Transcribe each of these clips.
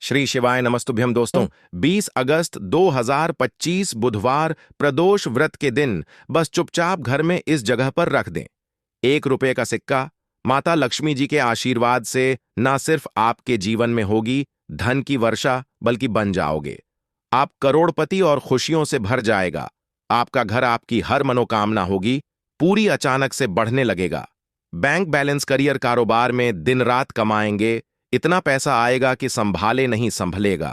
श्री शिवाय नमस्तुभ्यम दोस्तों। 20 अगस्त 2025 बुधवार प्रदोष व्रत के दिन बस चुपचाप घर में इस जगह पर रख दें। 1 रुपए का सिक्का। माता लक्ष्मी जी के आशीर्वाद से ना सिर्फ आपके जीवन में होगी धन की वर्षा, बल्कि बन जाओगे आप करोड़पति और खुशियों से भर जाएगा। आपका घर, आपकी हर मनोकामना होगी पूरी, अचानक से बढ़ने लगेगा। बैंक बैलेंस, करियर, कारोबार में दिन रात कमाएंगे, इतना पैसा आएगा कि संभाले नहीं संभलेगा।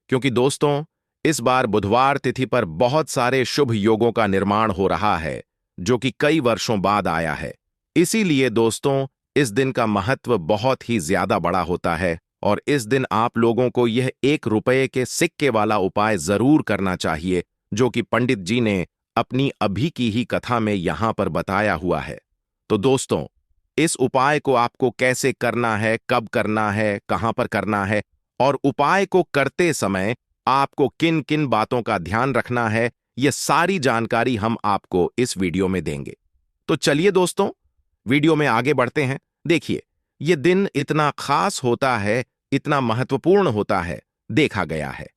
क्योंकि दोस्तों, इस बार बुधवार तिथि पर बहुत सारे शुभ योगों का निर्माण हो रहा है, जो कि कई वर्षों बाद आया है। इसीलिए दोस्तों, इस दिन का महत्व बहुत ही ज्यादा बड़ा होता है और इस दिन आप लोगों को यह 1 रुपए के सिक्के वाला उपाय जरूर करना चाहिए, जो कि पंडित जी ने अपनी अभी की ही कथा में यहां पर बताया हुआ है। तो दोस्तों, इस उपाय को आपको कैसे करना है, कब करना है, कहां पर करना है और उपाय को करते समय आपको किन किन बातों का ध्यान रखना है, यह सारी जानकारी हम आपको इस वीडियो में देंगे। तो चलिए दोस्तों, वीडियो में आगे बढ़ते हैं। देखिए, यह दिन इतना खास होता है, इतना महत्वपूर्ण होता है, देखा गया है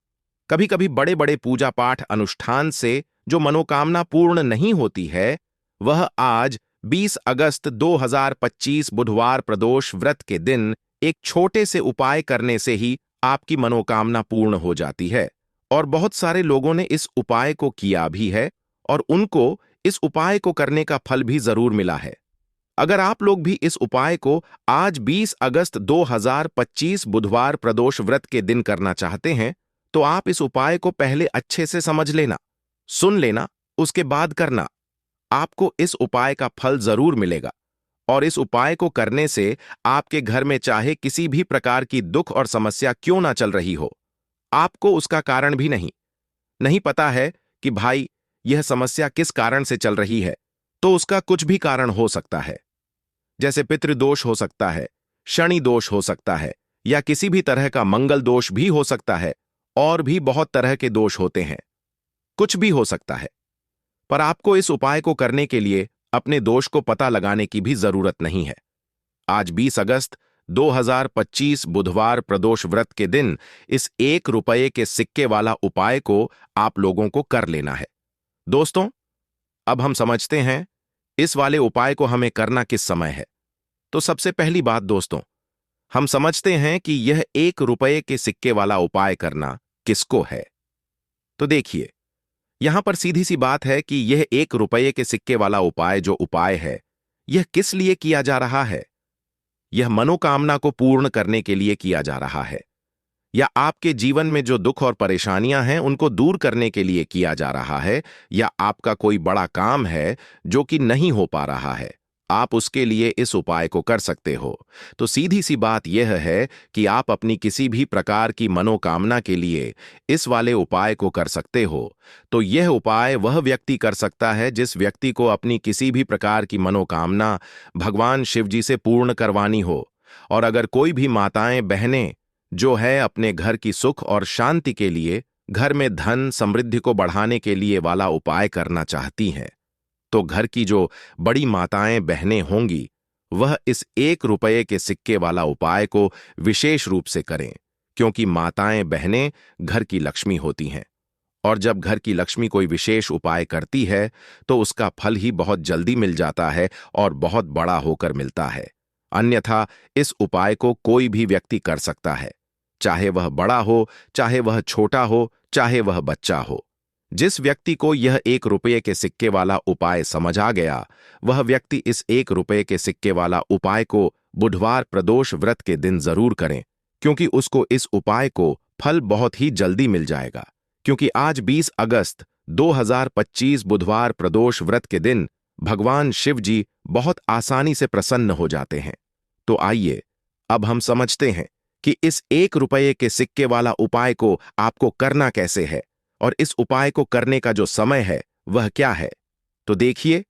कभी कभी बड़े बड़े पूजा पाठ अनुष्ठान से जो मनोकामना पूर्ण नहीं होती है, वह आज 20 अगस्त 2025 बुधवार प्रदोष व्रत के दिन एक छोटे से उपाय करने से ही आपकी मनोकामना पूर्ण हो जाती है। और बहुत सारे लोगों ने इस उपाय को किया भी है और उनको इस उपाय को करने का फल भी जरूर मिला है। अगर आप लोग भी इस उपाय को आज 20 अगस्त 2025 बुधवार प्रदोष व्रत के दिन करना चाहते हैं, तो आप इस उपाय को पहले अच्छे से समझ लेना, सुन लेना, उसके बाद करना। आपको इस उपाय का फल जरूर मिलेगा और इस उपाय को करने से आपके घर में चाहे किसी भी प्रकार की दुख और समस्या क्यों ना चल रही हो, आपको उसका कारण भी नहीं पता है कि भाई यह समस्या किस कारण से चल रही है, तो उसका कुछ भी कारण हो सकता है। जैसे पितृदोष हो सकता है, शनि दोष हो सकता है, या किसी भी तरह का मंगल दोष भी हो सकता है, और भी बहुत तरह के दोष होते हैं, कुछ भी हो सकता है। पर आपको इस उपाय को करने के लिए अपने दोष को पता लगाने की भी जरूरत नहीं है। आज 20 अगस्त 2025 बुधवार प्रदोष व्रत के दिन इस 1 रुपए के सिक्के वाला उपाय को आप लोगों को कर लेना है। दोस्तों, अब हम समझते हैं इस वाले उपाय को हमें करना किस समय है। तो सबसे पहली बात दोस्तों, हम समझते हैं कि यह 1 रुपए के सिक्के वाला उपाय करना किसको है। तो देखिए, यहां पर सीधी सी बात है कि यह 1 रुपए के सिक्के वाला उपाय जो उपाय है, यह किस लिए किया जा रहा है। यह मनोकामना को पूर्ण करने के लिए किया जा रहा है, या आपके जीवन में जो दुख और परेशानियां हैं उनको दूर करने के लिए किया जा रहा है, या आपका कोई बड़ा काम है जो कि नहीं हो पा रहा है, आप उसके लिए इस उपाय को कर सकते हो। तो सीधी सी बात यह है कि आप अपनी किसी भी प्रकार की मनोकामना के लिए इस वाले उपाय को कर सकते हो। तो यह उपाय वह व्यक्ति कर सकता है जिस व्यक्ति को अपनी किसी भी प्रकार की मनोकामना भगवान शिव जी से पूर्ण करवानी हो। और अगर कोई भी माताएं बहनें जो है अपने घर की सुख और शांति के लिए, घर में धन समृद्धि को बढ़ाने के लिए वाला उपाय करना चाहती हैं, तो घर की जो बड़ी माताएं बहनें होंगी, वह इस 1 रुपए के सिक्के वाला उपाय को विशेष रूप से करें। क्योंकि माताएं बहनें घर की लक्ष्मी होती हैं, और जब घर की लक्ष्मी कोई विशेष उपाय करती है तो उसका फल ही बहुत जल्दी मिल जाता है और बहुत बड़ा होकर मिलता है। अन्यथा इस उपाय को कोई भी व्यक्ति कर सकता है, चाहे वह बड़ा हो, चाहे वह छोटा हो, चाहे वह बच्चा हो। जिस व्यक्ति को यह 1 रुपए के सिक्के वाला उपाय समझ आ गया, वह व्यक्ति इस 1 रुपए के सिक्के वाला उपाय को बुधवार प्रदोष व्रत के दिन जरूर करें, क्योंकि उसको इस उपाय को फल बहुत ही जल्दी मिल जाएगा। क्योंकि आज 20 अगस्त 2025 बुधवार प्रदोष व्रत के दिन भगवान शिव जी बहुत आसानी से प्रसन्न हो जाते हैं। तो आइए अब हम समझते हैं कि इस 1 रुपए के सिक्के वाला उपाय को आपको करना कैसे है और इस उपाय को करने का जो समय है वह क्या है। तो देखिए,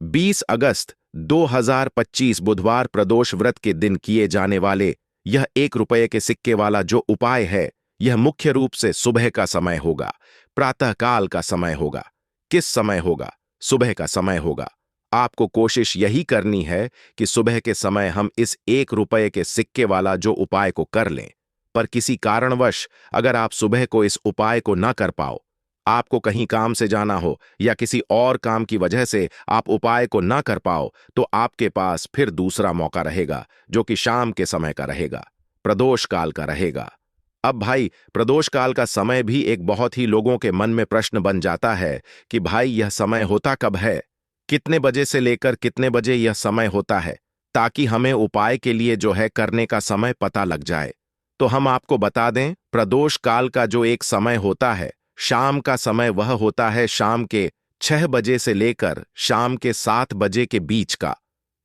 20 अगस्त 2025 बुधवार प्रदोष व्रत के दिन किए जाने वाले यह 1 रुपए के सिक्के वाला जो उपाय है, यह मुख्य रूप से सुबह का समय होगा, प्रातःकाल का समय होगा। किस समय होगा? सुबह का समय होगा। आपको कोशिश यही करनी है कि सुबह के समय हम इस 1 रुपए के सिक्के वाला जो उपाय को कर लें। पर किसी कारणवश अगर आप सुबह को इस उपाय को न कर पाओ, आपको कहीं काम से जाना हो या किसी और काम की वजह से आप उपाय को न कर पाओ, तो आपके पास फिर दूसरा मौका रहेगा, जो कि शाम के समय का रहेगा, प्रदोष काल का रहेगा। अब भाई, प्रदोष काल का समय भी एक बहुत ही लोगों के मन में प्रश्न बन जाता है कि भाई यह समय होता कब है, कितने बजे से लेकर कितने बजे यह समय होता है, ताकि हमें उपाय के लिए जो है करने का समय पता लग जाए। तो हम आपको बता दें, प्रदोष काल का जो एक समय होता है, शाम का समय, वह होता है शाम के 6 बजे से लेकर शाम के 7 बजे के बीच का।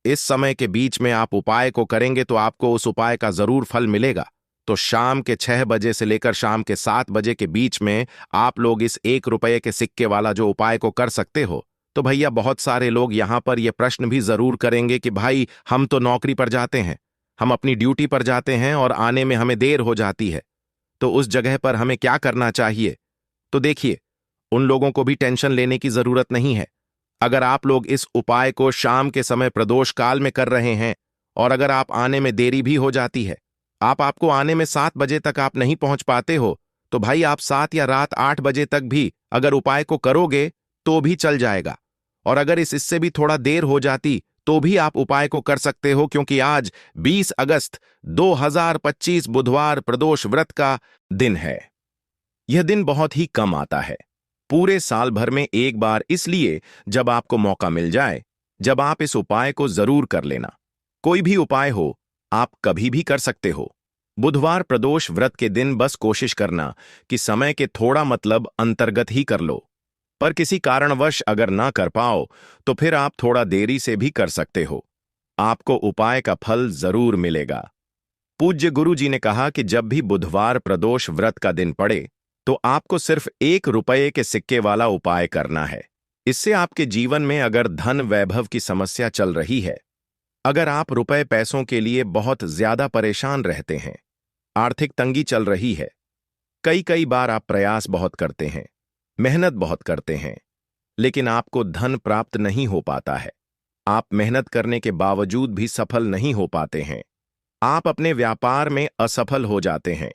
इस समय के बीच में आप उपाय को करेंगे तो आपको उस उपाय का जरूर फल मिलेगा। तो शाम के 6 बजे से लेकर शाम के 7 बजे के बीच में आप लोग इस 1 रुपये के सिक्के वाला जो उपाय को कर सकते हो। तो भैया, बहुत सारे लोग यहां पर यह प्रश्न भी जरूर करेंगे कि भाई हम तो नौकरी पर जाते हैं, हम अपनी ड्यूटी पर जाते हैं और आने में हमें देर हो जाती है, तो उस जगह पर हमें क्या करना चाहिए? तो देखिए, उन लोगों को भी टेंशन लेने की जरूरत नहीं है। अगर आप लोग इस उपाय को शाम के समय प्रदोष काल में कर रहे हैं और अगर आप आने में देरी भी हो जाती है, आपको आने में 7 बजे तक आप नहीं पहुंच पाते हो, तो भाई आप 7 या रात 8 बजे तक भी अगर उपाय को करोगे तो भी चल जाएगा। और अगर इससे भी थोड़ा देर हो जाती तो भी आप उपाय को कर सकते हो, क्योंकि आज 20 अगस्त 2025 बुधवार प्रदोष व्रत का दिन है। यह दिन बहुत ही कम आता है, पूरे साल भर में एक बार, इसलिए जब आपको मौका मिल जाए, जब आप इस उपाय को जरूर कर लेना। कोई भी उपाय हो, आप कभी भी कर सकते हो। बुधवार प्रदोष व्रत के दिन बस कोशिश करना कि समय के थोड़ा मतलब अंतर्गत ही कर लो, पर किसी कारणवश अगर ना कर पाओ तो फिर आप थोड़ा देरी से भी कर सकते हो, आपको उपाय का फल जरूर मिलेगा। पूज्य गुरु जी ने कहा कि जब भी बुधवार प्रदोष व्रत का दिन पड़े तो आपको सिर्फ 1 रुपये के सिक्के वाला उपाय करना है। इससे आपके जीवन में अगर धन वैभव की समस्या चल रही है, अगर आप रुपए पैसों के लिए बहुत ज्यादा परेशान रहते हैं, आर्थिक तंगी चल रही है, कई कई बार आप प्रयास बहुत करते हैं, मेहनत बहुत करते हैं, लेकिन आपको धन प्राप्त नहीं हो पाता है, आप मेहनत करने के बावजूद भी सफल नहीं हो पाते हैं, आप अपने व्यापार में असफल हो जाते हैं,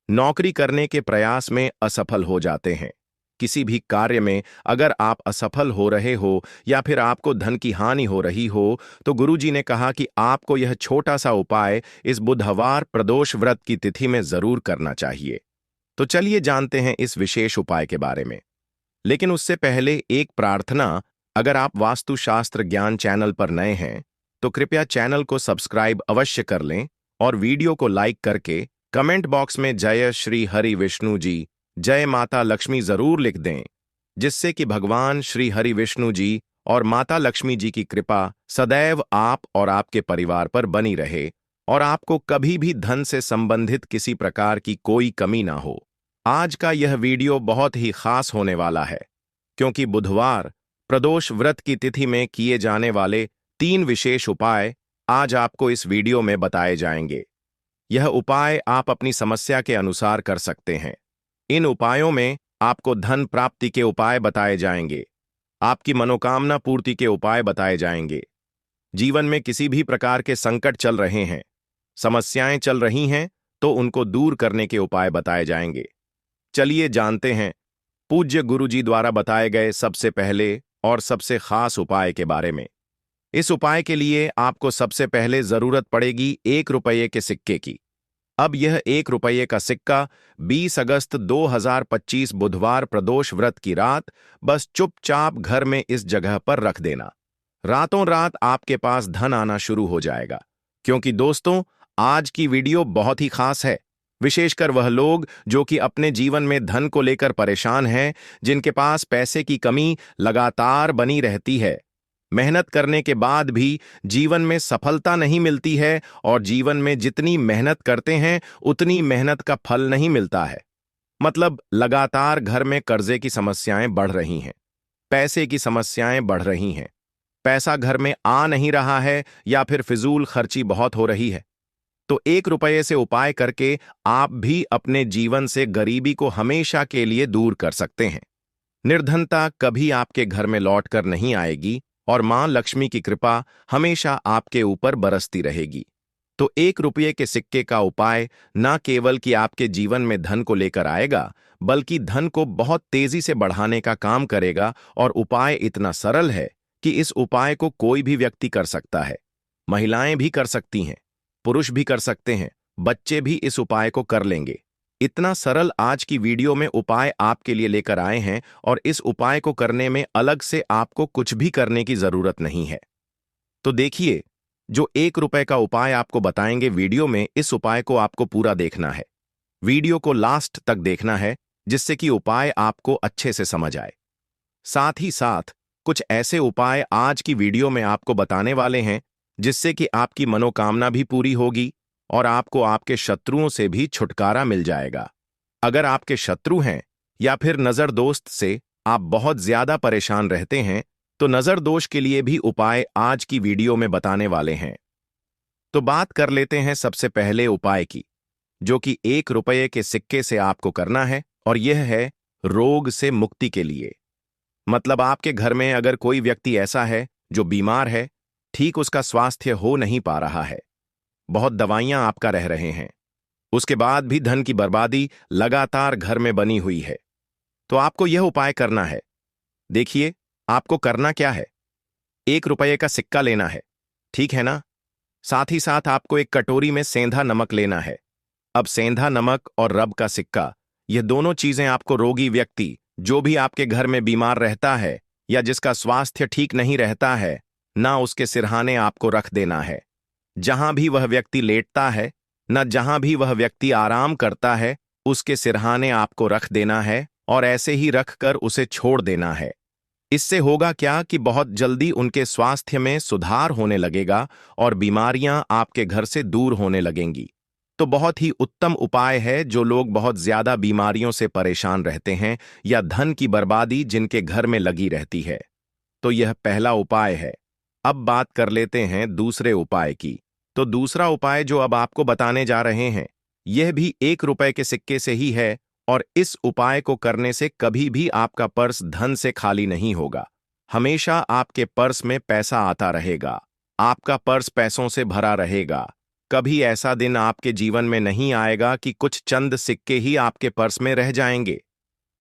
नौकरी करने के प्रयास में असफल हो जाते हैं, किसी भी कार्य में अगर आप असफल हो रहे हो या फिर आपको धन की हानि हो रही हो, तो गुरुजी ने कहा कि आपको यह छोटा सा उपाय इस बुधवार प्रदोष व्रत की तिथि में जरूर करना चाहिए। तो चलिए जानते हैं इस विशेष उपाय के बारे में। लेकिन उससे पहले एक प्रार्थना, अगर आप वास्तुशास्त्र ज्ञान चैनल पर नए हैं तो कृपया चैनल को सब्सक्राइब अवश्य कर लें और वीडियो को लाइक करके कमेंट बॉक्स में जय श्री हरि विष्णु जी, जय माता लक्ष्मी जरूर लिख दें, जिससे कि भगवान श्री हरि विष्णु जी और माता लक्ष्मी जी की कृपा सदैव आप और आपके परिवार पर बनी रहे और आपको कभी भी धन से संबंधित किसी प्रकार की कोई कमी ना हो। आज का यह वीडियो बहुत ही खास होने वाला है, क्योंकि बुधवार प्रदोष व्रत की तिथि में किए जाने वाले 3 विशेष उपाय आज आपको इस वीडियो में बताए जाएंगे। यह उपाय आप अपनी समस्या के अनुसार कर सकते हैं। इन उपायों में आपको धन प्राप्ति के उपाय बताए जाएंगे, आपकी मनोकामना पूर्ति के उपाय बताए जाएंगे। जीवन में किसी भी प्रकार के संकट चल रहे हैं, समस्याएं चल रही हैं, तो उनको दूर करने के उपाय बताए जाएंगे। चलिए जानते हैं पूज्य गुरुजी द्वारा बताए गए सबसे पहले और सबसे खास उपाय के बारे में। इस उपाय के लिए आपको सबसे पहले जरूरत पड़ेगी 1 रुपये के सिक्के की। अब यह 1 रुपये का सिक्का 20 अगस्त 2025 बुधवार प्रदोष व्रत की रात बस चुपचाप घर में इस जगह पर रख देना। रातों रात आपके पास धन आना शुरू हो जाएगा, क्योंकि दोस्तों आज की वीडियो बहुत ही खास है। विशेषकर वह लोग जो कि अपने जीवन में धन को लेकर परेशान हैं, जिनके पास पैसे की कमी लगातार बनी रहती है, मेहनत करने के बाद भी जीवन में सफलता नहीं मिलती है और जीवन में जितनी मेहनत करते हैं उतनी मेहनत का फल नहीं मिलता है। मतलब लगातार घर में कर्जे की समस्याएं बढ़ रही हैं, पैसे की समस्याएं बढ़ रही हैं, पैसा घर में आ नहीं रहा है या फिर फिजूल खर्ची बहुत हो रही है। तो 1 रुपये से उपाय करके आप भी अपने जीवन से गरीबी को हमेशा के लिए दूर कर सकते हैं। निर्धनता कभी आपके घर में लौट कर नहीं आएगी और मां लक्ष्मी की कृपा हमेशा आपके ऊपर बरसती रहेगी। तो 1 रुपये के सिक्के का उपाय न केवल कि आपके जीवन में धन को लेकर आएगा, बल्कि धन को बहुत तेजी से बढ़ाने का काम करेगा। और उपाय इतना सरल है कि इस उपाय को कोई भी व्यक्ति कर सकता है। महिलाएं भी कर सकती हैं, पुरुष भी कर सकते हैं, बच्चे भी इस उपाय को कर लेंगे। इतना सरल आज की वीडियो में उपाय आपके लिए लेकर आए हैं, और इस उपाय को करने में अलग से आपको कुछ भी करने की जरूरत नहीं है। तो देखिए, जो 1 रुपए का उपाय आपको बताएंगे वीडियो में, इस उपाय को आपको पूरा देखना है। वीडियो को लास्ट तक देखना है, जिससे कि उपाय आपको अच्छे से समझ आए। साथ ही साथ कुछ ऐसे उपाय आज की वीडियो में आपको बताने वाले हैं, जिससे कि आपकी मनोकामना भी पूरी होगी और आपको आपके शत्रुओं से भी छुटकारा मिल जाएगा। अगर आपके शत्रु हैं या फिर नजर दोस्त से आप बहुत ज्यादा परेशान रहते हैं, तो नजर दोष के लिए भी उपाय आज की वीडियो में बताने वाले हैं। तो बात कर लेते हैं सबसे पहले उपाय की, जो कि 1 रुपये के सिक्के से आपको करना है, और यह है रोग से मुक्ति के लिए। मतलब आपके घर में अगर कोई व्यक्ति ऐसा है जो बीमार है, ठीक उसका स्वास्थ्य हो नहीं पा रहा है, बहुत दवाइयां आपका रह रहे हैं, उसके बाद भी धन की बर्बादी लगातार घर में बनी हुई है, तो आपको यह उपाय करना है। देखिए, आपको करना क्या है, 1 रुपये का सिक्का लेना है, ठीक है ना। साथ ही साथ आपको एक कटोरी में सेंधा नमक लेना है। अब सेंधा नमक और रब का सिक्का, यह दोनों चीजें आपको रोगी व्यक्ति, जो भी आपके घर में बीमार रहता है या जिसका स्वास्थ्य ठीक नहीं रहता है, ना उसके सिरहाने आपको रख देना है। जहां भी वह व्यक्ति लेटता है, न जहां भी वह व्यक्ति आराम करता है, उसके सिरहाने आपको रख देना है, और ऐसे ही रखकर उसे छोड़ देना है। इससे होगा क्या कि बहुत जल्दी उनके स्वास्थ्य में सुधार होने लगेगा और बीमारियां आपके घर से दूर होने लगेंगी। तो बहुत ही उत्तम उपाय है जो लोग बहुत ज्यादा बीमारियों से परेशान रहते हैं या धन की बर्बादी जिनके घर में लगी रहती है। तो यह पहला उपाय है। अब बात कर लेते हैं दूसरे उपाय की। तो दूसरा उपाय जो अब आपको बताने जा रहे हैं, यह भी 1 रुपये के सिक्के से ही है, और इस उपाय को करने से कभी भी आपका पर्स धन से खाली नहीं होगा। हमेशा आपके पर्स में पैसा आता रहेगा, आपका पर्स पैसों से भरा रहेगा। कभी ऐसा दिन आपके जीवन में नहीं आएगा कि कुछ चंद सिक्के ही आपके पर्स में रह जाएंगे।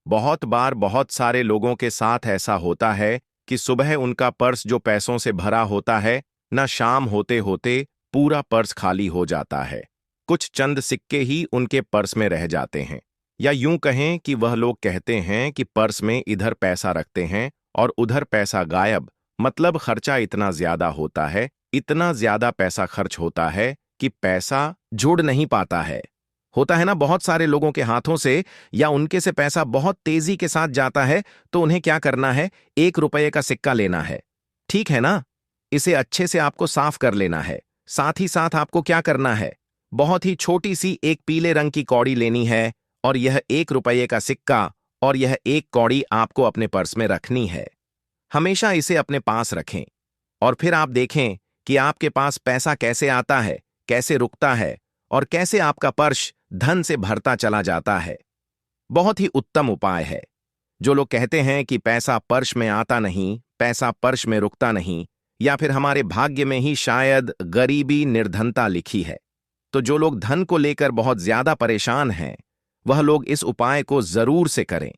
बहुत बार बहुत सारे लोगों के साथ ऐसा होता है कि सुबह उनका पर्स जो पैसों से भरा होता है, न शाम होते होते पूरा पर्स खाली हो जाता है। कुछ चंद सिक्के ही उनके पर्स में रह जाते हैं, या यूं कहें कि वह लोग कहते हैं कि पर्स में इधर पैसा रखते हैं और उधर पैसा गायब। मतलब खर्चा इतना ज्यादा होता है, इतना ज्यादा पैसा खर्च होता है कि पैसा जुड़ नहीं पाता है। होता है ना, बहुत सारे लोगों के हाथों से या उनके से पैसा बहुत तेजी के साथ जाता है, तो उन्हें क्या करना है, 1 रुपये का सिक्का लेना है, ठीक है ना। इसे अच्छे से आपको साफ कर लेना है। साथ ही साथ आपको क्या करना है, बहुत ही छोटी सी एक पीले रंग की कौड़ी लेनी है, और यह 1 रुपये का सिक्का और यह एक कौड़ी आपको अपने पर्स में रखनी है। हमेशा इसे अपने पास रखें, और फिर आप देखें कि आपके पास पैसा कैसे आता है, कैसे रुकता है, और कैसे आपका पर्स धन से भरता चला जाता है। बहुत ही उत्तम उपाय है। जो लोग कहते हैं कि पैसा पर्स में आता नहीं, पैसा पर्स में रुकता नहीं, या फिर हमारे भाग्य में ही शायद गरीबी निर्धनता लिखी है, तो जो लोग धन को लेकर बहुत ज्यादा परेशान हैं, वह लोग इस उपाय को जरूर से करें।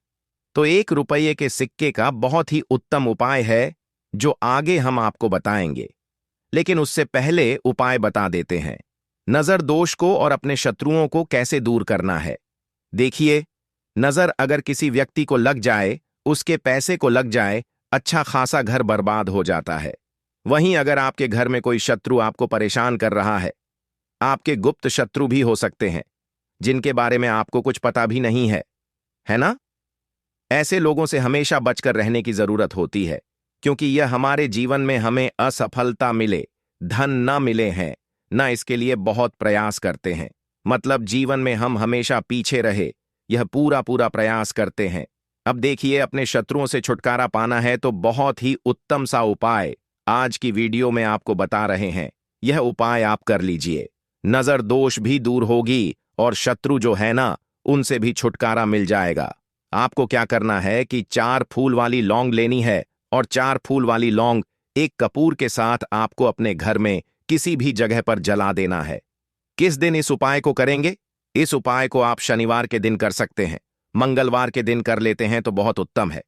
तो 1 रुपये के सिक्के का बहुत ही उत्तम उपाय है, जो आगे हम आपको बताएंगे। लेकिन उससे पहले उपाय बता देते हैं, नजर दोष को और अपने शत्रुओं को कैसे दूर करना है। देखिए, नजर अगर किसी व्यक्ति को लग जाए, उसके पैसे को लग जाए, अच्छा खासा घर बर्बाद हो जाता है। वहीं अगर आपके घर में कोई शत्रु आपको परेशान कर रहा है, आपके गुप्त शत्रु भी हो सकते हैं, जिनके बारे में आपको कुछ पता भी नहीं है ना। ऐसे लोगों से हमेशा बचकर रहने की जरूरत होती है, क्योंकि यह हमारे जीवन में हमें असफलता मिले, धन न मिले हैं, न इसके लिए बहुत प्रयास करते हैं। मतलब जीवन में हम हमेशा पीछे रहे, यह पूरा पूरा प्रयास करते हैं। अब देखिए, अपने शत्रुओं से छुटकारा पाना है तो बहुत ही उत्तम सा उपाय आज की वीडियो में आपको बता रहे हैं। यह उपाय आप कर लीजिए, नजर दोष भी दूर होगी और शत्रु जो है ना, उनसे भी छुटकारा मिल जाएगा। आपको क्या करना है कि 4 फूल वाली लौंग लेनी है, और 4 फूल वाली लौंग एक कपूर के साथ आपको अपने घर में किसी भी जगह पर जला देना है। किस दिन इस उपाय को करेंगे? इस उपाय को आप शनिवार के दिन कर सकते हैं। मंगलवार के दिन कर लेते हैं तो बहुत उत्तम है।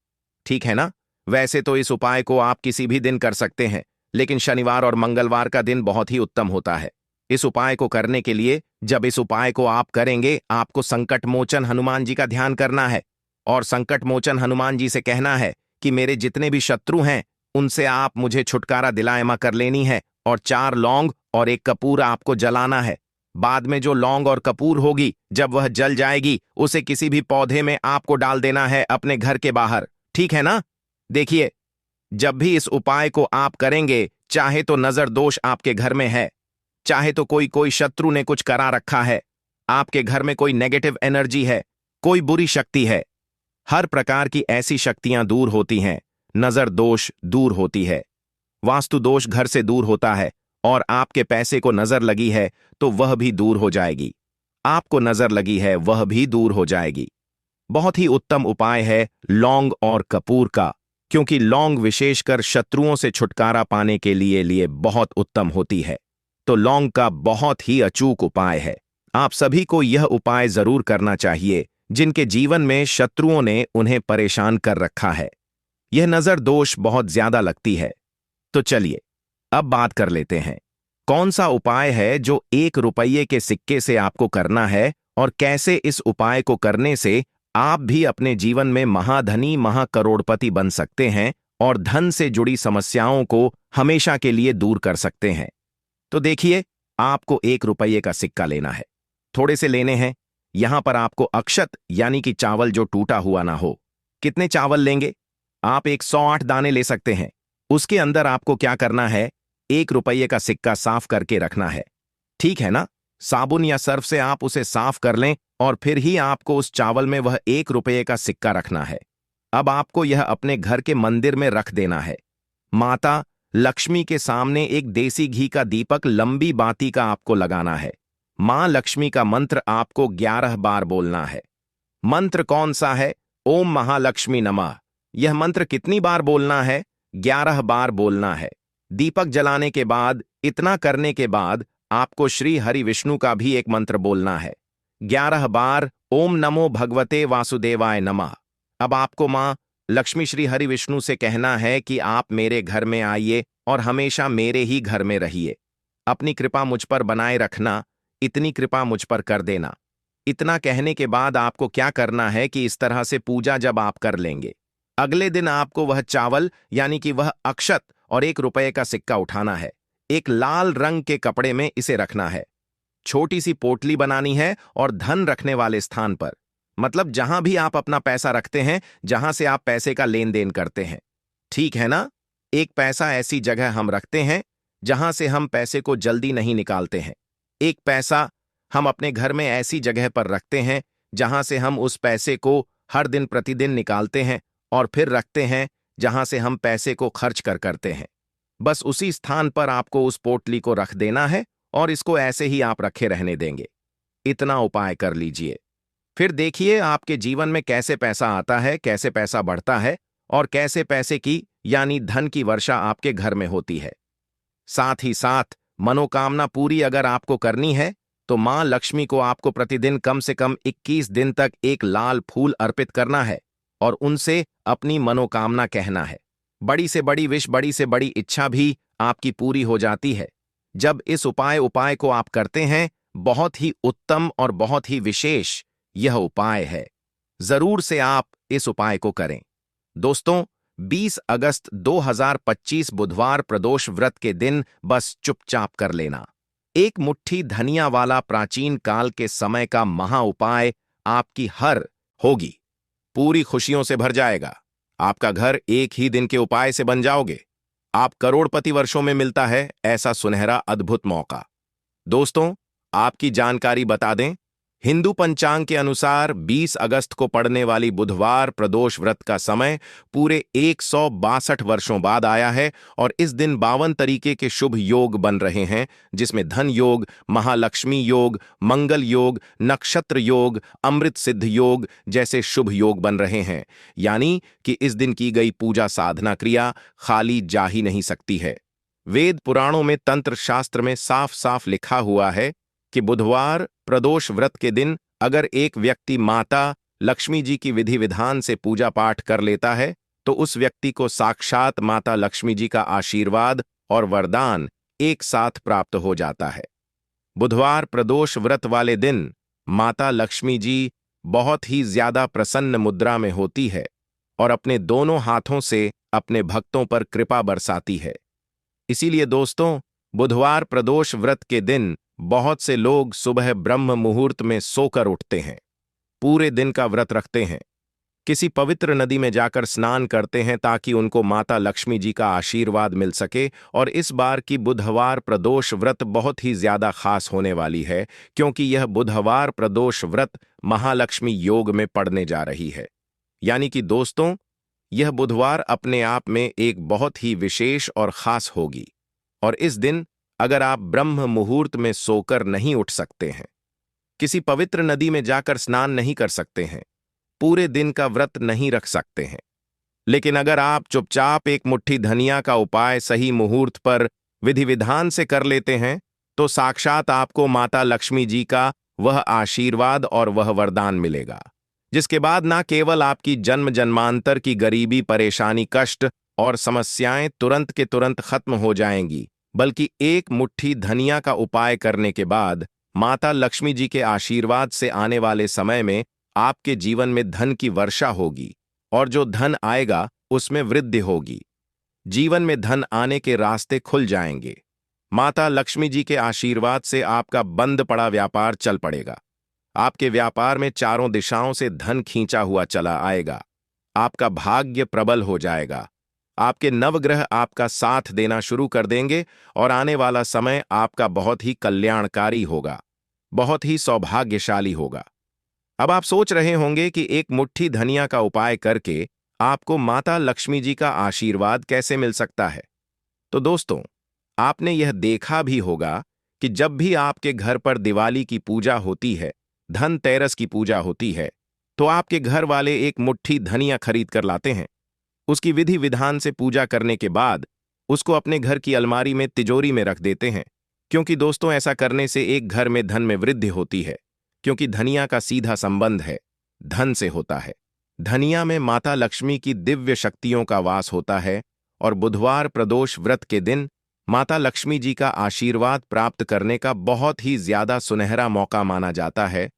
ठीक है ना? वैसे तो इस उपाय को आप किसी भी दिन कर सकते हैं, लेकिन शनिवार और मंगलवार का दिन बहुत ही उत्तम होता है। इस उपाय को करने के लिए जब इस उपाय को आप करेंगे, आपको संकट मोचन हनुमान जी का ध्यान करना है और संकट मोचन हनुमान जी से कहना है कि मेरे जितने भी शत्रु हैं उनसे आप मुझे छुटकारा दिलायमा कर लेनी है, और 4 लौंग और 1 कपूर आपको जलाना है। बाद में जो लौंग और कपूर होगी, जब वह जल जाएगी, उसे किसी भी पौधे में आपको डाल देना है अपने घर के बाहर। ठीक है ना? देखिए, जब भी इस उपाय को आप करेंगे, चाहे तो नजर दोष आपके घर में है, चाहे तो कोई शत्रु ने कुछ करा रखा है, आपके घर में कोई नेगेटिव एनर्जी है, कोई बुरी शक्ति है, हर प्रकार की ऐसी शक्तियां दूर होती हैं। नजर दोष दूर होती है, वास्तु दोष घर से दूर होता है, और आपके पैसे को नजर लगी है तो वह भी दूर हो जाएगी। आपको नजर लगी है वह भी दूर हो जाएगी। बहुत ही उत्तम उपाय है लौंग और कपूर का, क्योंकि लौंग विशेषकर शत्रुओं से छुटकारा पाने के लिए बहुत उत्तम होती है। तो लौंग का बहुत ही अचूक उपाय है। आप सभी को यह उपाय जरूर करना चाहिए जिनके जीवन में शत्रुओं ने उन्हें परेशान कर रखा है। यह नजर दोष बहुत ज्यादा लगती है। तो चलिए अब बात कर लेते हैं, कौन सा उपाय है जो 1 रुपये के सिक्के से आपको करना है, और कैसे इस उपाय को करने से आप भी अपने जीवन में महाधनी महाकरोड़पति बन सकते हैं और धन से जुड़ी समस्याओं को हमेशा के लिए दूर कर सकते हैं। तो देखिए, आपको 1 रुपये का सिक्का लेना है। थोड़े से लेने हैं। यहां पर आपको अक्षत यानी कि चावल जो टूटा हुआ ना हो। कितने चावल लेंगे? आप 108 दाने ले सकते हैं। उसके अंदर आपको क्या करना है? 1 रुपये का सिक्का साफ करके रखना है। ठीक है ना? साबुन या सर्फ से आप उसे साफ कर लें और फिर ही आपको उस चावल में वह 1 रुपये का सिक्का रखना है। अब आपको यह अपने घर के मंदिर में रख देना है। माता लक्ष्मी के सामने एक देसी घी का दीपक लंबी बाती का आपको लगाना है। मां लक्ष्मी का मंत्र आपको 11 बार बोलना है। मंत्र कौन सा है? ओम महालक्ष्मी नमः। यह मंत्र कितनी बार बोलना है? 11 बार बोलना है। दीपक जलाने के बाद, इतना करने के बाद आपको श्री हरि विष्णु का भी एक मंत्र बोलना है। 11 बार ओम नमो भगवते वासुदेवाय नमः। अब आपको मां लक्ष्मी श्री हरि विष्णु से कहना है कि आप मेरे घर में आइए और हमेशा मेरे ही घर में रहिए। अपनी कृपा मुझ पर बनाए रखना, इतनी कृपा मुझ पर कर देना। इतना कहने के बाद आपको क्या करना है कि इस तरह से पूजा जब आप कर लेंगे, अगले दिन आपको वह चावल यानी कि वह अक्षत और 1 रुपये का सिक्का उठाना है। एक लाल रंग के कपड़े में इसे रखना है। छोटी सी पोटली बनानी है और धन रखने वाले स्थान पर, मतलब जहां भी आप अपना पैसा रखते हैं, जहां से आप पैसे का लेन देन करते हैं। ठीक है ना? एक पैसा ऐसी जगह हम रखते हैं जहां से हम पैसे को जल्दी नहीं निकालते हैं। एक पैसा हम अपने घर में ऐसी जगह पर रखते हैं जहां से हम उस पैसे को हर दिन प्रतिदिन निकालते हैं और फिर रखते हैं जहां से हम पैसे को खर्च करते हैं। बस उसी स्थान पर आपको उस पोटली को रख देना है और इसको ऐसे ही आप रखे रहने देंगे। इतना उपाय कर लीजिए। फिर देखिए आपके जीवन में कैसे पैसा आता है, कैसे पैसा बढ़ता है और कैसे पैसे की यानी धन की वर्षा आपके घर में होती है। साथ ही साथ मनोकामना पूरी अगर आपको करनी है तो मां लक्ष्मी को आपको प्रतिदिन कम से कम 21 दिन तक एक लाल फूल अर्पित करना है और उनसे अपनी मनोकामना कहना है। बड़ी से बड़ी विश, बड़ी से बड़ी इच्छा भी आपकी पूरी हो जाती है जब इस उपाय को आप करते हैं। बहुत ही उत्तम और बहुत ही विशेष यह उपाय है। जरूर से आप इस उपाय को करें। दोस्तों, 20 अगस्त 2025 बुधवार प्रदोष व्रत के दिन बस चुपचाप कर लेना। एक मुट्ठी धनिया वाला प्राचीन काल के समय का महा उपाय आपकी हर होगी पूरी खुशियों से भर जाएगा। आपका घर एक ही दिन के उपाय से बन जाओगे। आप करोड़पति वर्षों में मिलता है ऐसा सुनहरा अद्भुत मौका। दोस्तों, आपकी जानकारी बता दें, हिंदू पंचांग के अनुसार 20 अगस्त को पड़ने वाली बुधवार प्रदोष व्रत का समय पूरे 162 वर्षों बाद आया है और इस दिन 52 तरीके के शुभ योग बन रहे हैं, जिसमें धन योग, महालक्ष्मी योग, मंगल योग, नक्षत्र योग, अमृत सिद्ध योग जैसे शुभ योग बन रहे हैं। यानी कि इस दिन की गई पूजा साधना क्रिया खाली जा ही नहीं सकती है। वेद पुराणों में तंत्र शास्त्र में साफ साफ लिखा हुआ है कि बुधवार प्रदोष व्रत के दिन अगर एक व्यक्ति माता लक्ष्मी जी की विधि विधान से पूजा पाठ कर लेता है तो उस व्यक्ति को साक्षात माता लक्ष्मी जी का आशीर्वाद और वरदान एक साथ प्राप्त हो जाता है। बुधवार प्रदोष व्रत वाले दिन माता लक्ष्मी जी बहुत ही ज्यादा प्रसन्न मुद्रा में होती है और अपने दोनों हाथों से अपने भक्तों पर कृपा बरसाती है। इसीलिए दोस्तों, बुधवार प्रदोष व्रत के दिन बहुत से लोग सुबह ब्रह्म मुहूर्त में सोकर उठते हैं, पूरे दिन का व्रत रखते हैं, किसी पवित्र नदी में जाकर स्नान करते हैं ताकि उनको माता लक्ष्मी जी का आशीर्वाद मिल सके। और इस बार की बुधवार प्रदोष व्रत बहुत ही ज्यादा खास होने वाली है क्योंकि यह बुधवार प्रदोष व्रत महालक्ष्मी योग में पड़ने जा रही है। यानी कि दोस्तों, यह बुधवार अपने आप में एक बहुत ही विशेष और खास होगी। और इस दिन अगर आप ब्रह्म मुहूर्त में सोकर नहीं उठ सकते हैं, किसी पवित्र नदी में जाकर स्नान नहीं कर सकते हैं, पूरे दिन का व्रत नहीं रख सकते हैं, लेकिन अगर आप चुपचाप एक मुट्ठी धनिया का उपाय सही मुहूर्त पर विधि विधान से कर लेते हैं तो साक्षात आपको माता लक्ष्मी जी का वह आशीर्वाद और वह वरदान मिलेगा, जिसके बाद ना केवल आपकी जन्म जन्मांतर की गरीबी, परेशानी, कष्ट और समस्याएं तुरंत के तुरंत खत्म हो जाएंगी, बल्कि एक मुट्ठी धनिया का उपाय करने के बाद माता लक्ष्मी जी के आशीर्वाद से आने वाले समय में आपके जीवन में धन की वर्षा होगी और जो धन आएगा उसमें वृद्धि होगी। जीवन में धन आने के रास्ते खुल जाएंगे। माता लक्ष्मी जी के आशीर्वाद से आपका बंद पड़ा व्यापार चल पड़ेगा। आपके व्यापार में चारों दिशाओं से धन खींचा हुआ चला आएगा। आपका भाग्य प्रबल हो जाएगा। आपके नवग्रह आपका साथ देना शुरू कर देंगे और आने वाला समय आपका बहुत ही कल्याणकारी होगा, बहुत ही सौभाग्यशाली होगा। अब आप सोच रहे होंगे कि एक मुट्ठी धनिया का उपाय करके आपको माता लक्ष्मी जी का आशीर्वाद कैसे मिल सकता है। तो दोस्तों, आपने यह देखा भी होगा कि जब भी आपके घर पर दिवाली की पूजा होती है, धनतेरस की पूजा होती है, तो आपके घर वाले एक मुट्ठी धनिया खरीद कर लाते हैं। उसकी विधि विधान से पूजा करने के बाद उसको अपने घर की अलमारी में, तिजोरी में रख देते हैं, क्योंकि दोस्तों ऐसा करने से एक घर में धन में वृद्धि होती है, क्योंकि धनिया का सीधा संबंध है धन से होता है। धनिया में माता लक्ष्मी की दिव्य शक्तियों का वास होता है और बुधवार प्रदोष व्रत के दिन माता लक्ष्मी जी का आशीर्वाद प्राप्त करने का बहुत ही ज्यादा सुनहरा मौका माना जाता है।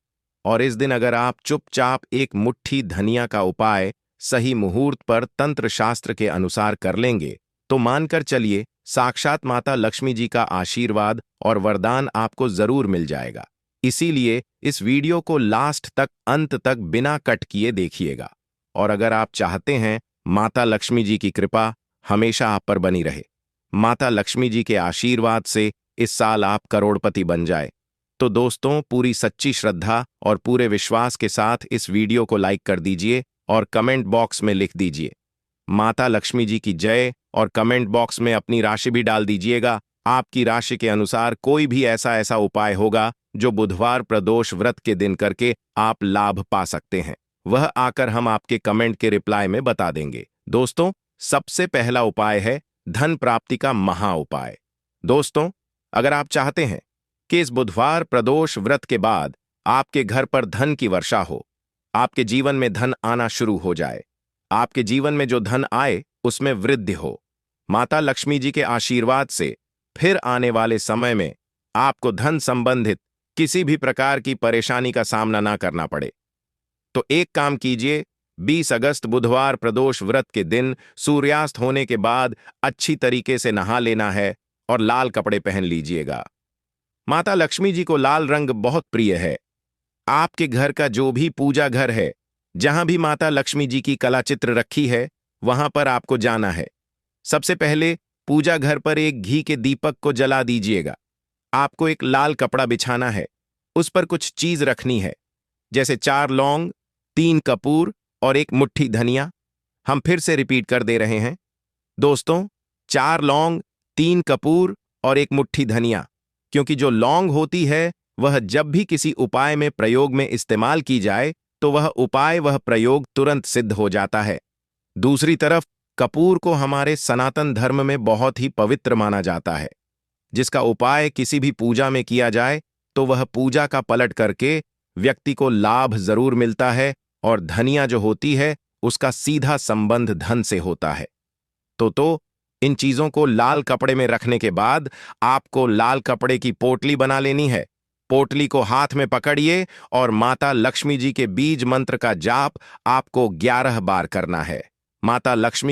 और इस दिन अगर आप चुपचाप एक मुट्ठी धनिया का उपाय सही मुहूर्त पर तंत्र शास्त्र के अनुसार कर लेंगे तो मानकर चलिए साक्षात माता लक्ष्मी जी का आशीर्वाद और वरदान आपको जरूर मिल जाएगा। इसीलिए इस वीडियो को लास्ट तक, अंत तक बिना कट किए देखिएगा। और अगर आप चाहते हैं माता लक्ष्मी जी की कृपा हमेशा आप पर बनी रहे, माता लक्ष्मी जी के आशीर्वाद से इस साल आप करोड़पति बन जाए, तो दोस्तों पूरी सच्ची श्रद्धा और पूरे विश्वास के साथ इस वीडियो को लाइक कर दीजिए और कमेंट बॉक्स में लिख दीजिए माता लक्ष्मी जी की जय, और कमेंट बॉक्स में अपनी राशि भी डाल दीजिएगा। आपकी राशि के अनुसार कोई भी ऐसा उपाय होगा जो बुधवार प्रदोष व्रत के दिन करके आप लाभ पा सकते हैं, वह आकर हम आपके कमेंट के रिप्लाई में बता देंगे। दोस्तों, सबसे पहला उपाय है धन प्राप्ति का महा उपाय। दोस्तों, अगर आप चाहते हैं कि इस बुधवार प्रदोष व्रत के बाद आपके घर पर धन की वर्षा हो, आपके जीवन में धन आना शुरू हो जाए, आपके जीवन में जो धन आए उसमें वृद्धि हो, माता लक्ष्मी जी के आशीर्वाद से फिर आने वाले समय में आपको धन संबंधित किसी भी प्रकार की परेशानी का सामना ना करना पड़े, तो एक काम कीजिए, 20 अगस्त बुधवार प्रदोष व्रत के दिन सूर्यास्त होने के बाद अच्छी तरीके से नहा लेना है और लाल कपड़े पहन लीजिएगा। माता लक्ष्मी जी को लाल रंग बहुत प्रिय है। आपके घर का जो भी पूजा घर है, जहां भी माता लक्ष्मी जी की कला चित्र रखी है, वहां पर आपको जाना है। सबसे पहले पूजा घर पर एक घी के दीपक को जला दीजिएगा। आपको एक लाल कपड़ा बिछाना है, उस पर कुछ चीज रखनी है, जैसे 4 लौंग, 3 कपूर और एक मुट्ठी धनिया। हम फिर से रिपीट कर दे रहे हैं दोस्तों, 4 लौंग, 3 कपूर और एक मुट्ठी धनिया, क्योंकि जो लौंग होती है वह जब भी किसी उपाय में प्रयोग में इस्तेमाल की जाए तो वह उपाय, वह प्रयोग तुरंत सिद्ध हो जाता है। दूसरी तरफ कपूर को हमारे सनातन धर्म में बहुत ही पवित्र माना जाता है, जिसका उपाय किसी भी पूजा में किया जाए तो वह पूजा का पलट करके व्यक्ति को लाभ जरूर मिलता है और धनिया जो होती है उसका सीधा संबंध धन से होता है। तो इन चीजों को लाल कपड़े में रखने के बाद आपको लाल कपड़े की पोटली बना लेनी है। पोटली को हाथ में पकड़िए और माता लक्ष्मी जी के बीज मंत्र का जाप आपको 11 बार करना है। माता लक्ष्मी